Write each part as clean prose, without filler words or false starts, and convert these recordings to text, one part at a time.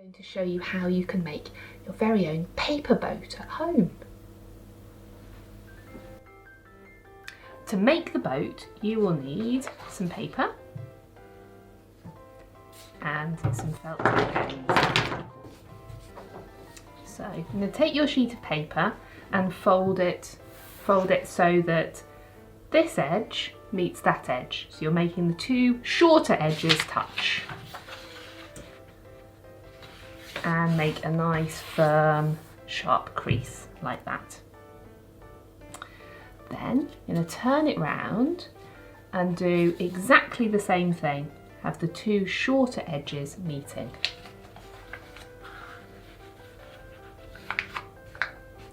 going to show you how you can make your very own paper boat at home. To make the boat, you will need some paper and some felt tip ends. So I'm going to take your sheet of paper and fold it so that this edge meets that edge. So you're making the two shorter edges touch. And make a nice firm sharp crease like that. Then you're going to turn it round and do exactly the same thing. Have the two shorter edges meeting.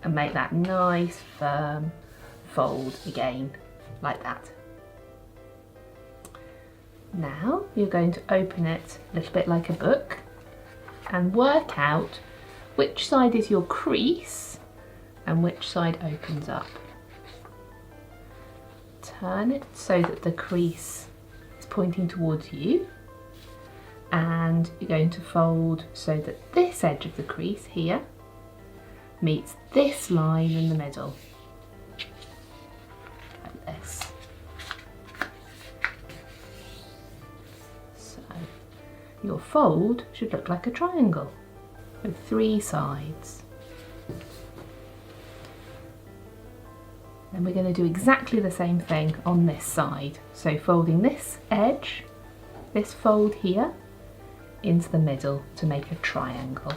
And make that nice firm fold again like that. Now you're going to open it a little bit like a book and work out which side is your crease and which side opens up. Turn it so that the crease is pointing towards you, and you're going to fold so that this edge of the crease here meets this line in the middle, like this. Your fold should look like a triangle with three sides. Then we're going to do exactly the same thing on this side. So folding this edge, this fold here, into the middle to make a triangle.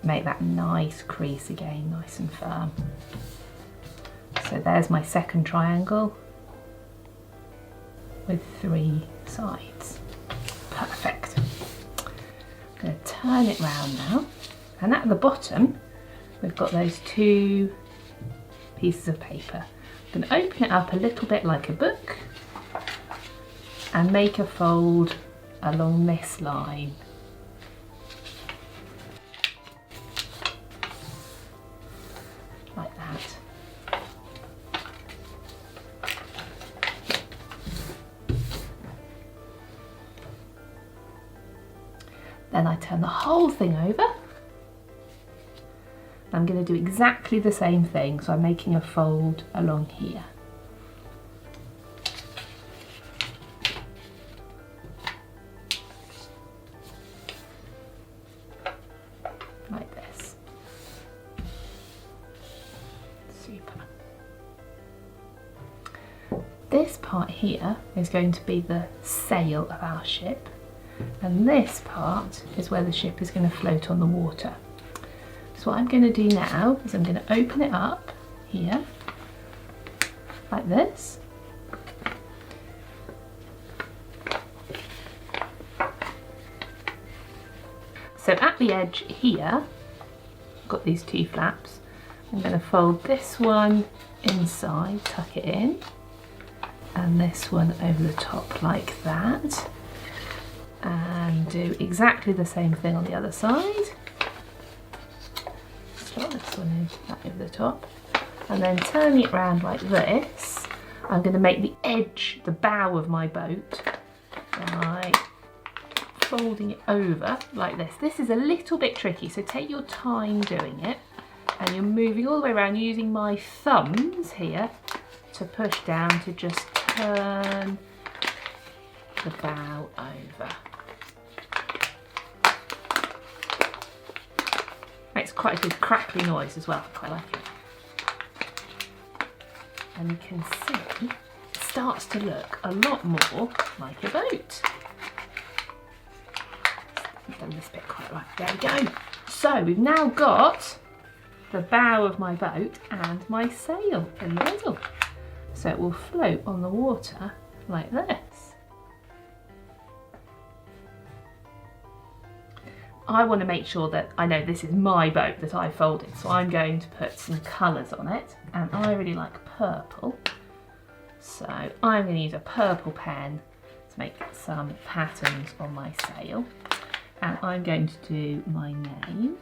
Make that nice crease again, nice and firm. So there's my second triangle with three sides. Perfect. I'm going to turn it round now, and at the bottom we've got those two pieces of paper. I'm going to open it up a little bit like a book and make a fold along this line. Like that. Then I turn the whole thing over. I'm going to do exactly the same thing, so I'm making a fold along here. Like this. Super. This part here is going to be the sail of our ship. And this part is where the ship is going to float on the water. So what I'm going to do now is I'm going to open it up here, like this. So at the edge here, I've got these two flaps. I'm going to fold this one inside, tuck it in, and this one over the top like that. And do exactly the same thing on the other side. Slot this one in, that over the top, and then turning it round like this. I'm going to make the edge, the bow of my boat, by folding it over like this. This is a little bit tricky, so take your time doing it, and you're moving all the way around using my thumbs here to push down to just turn the bow over. Makes quite a good crackly noise as well, I quite like it. And you can see it starts to look a lot more like a boat. I've done this bit quite right, there we go. So we've now got the bow of my boat and my sail in the middle. So it will float on the water like this. I want to make sure that I know this is my boat that I folded, so I'm going to put some colours on it, and I really like purple, so I'm going to use a purple pen to make some patterns on my sail, and I'm going to do my name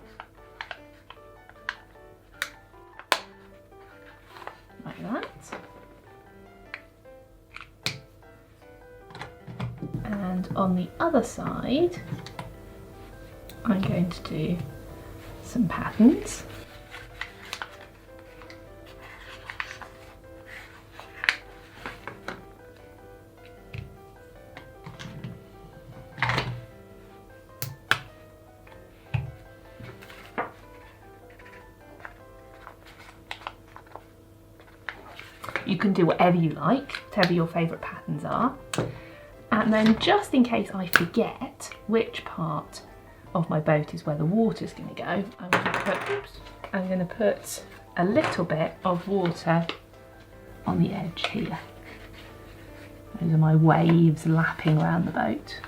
like that. on the other side, I'm going to do some patterns. You can do whatever you like, whatever your favourite patterns are. And then just in case I forget which part of my boat is where the water's going to go, I'm going to put a little bit of water on the edge here. Those are my waves lapping around the boat.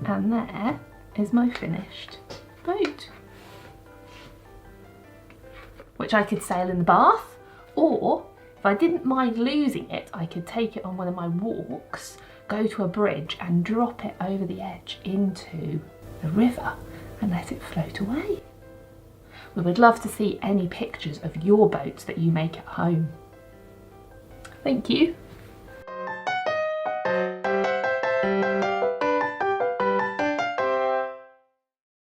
And there is my finished boat, which I could sail in the bath, or if I didn't mind losing it, I could take it on one of my walks, go to a bridge and drop it over the edge into the river and let it float away. We would love to see any pictures of your boats that you make at home. Thank you.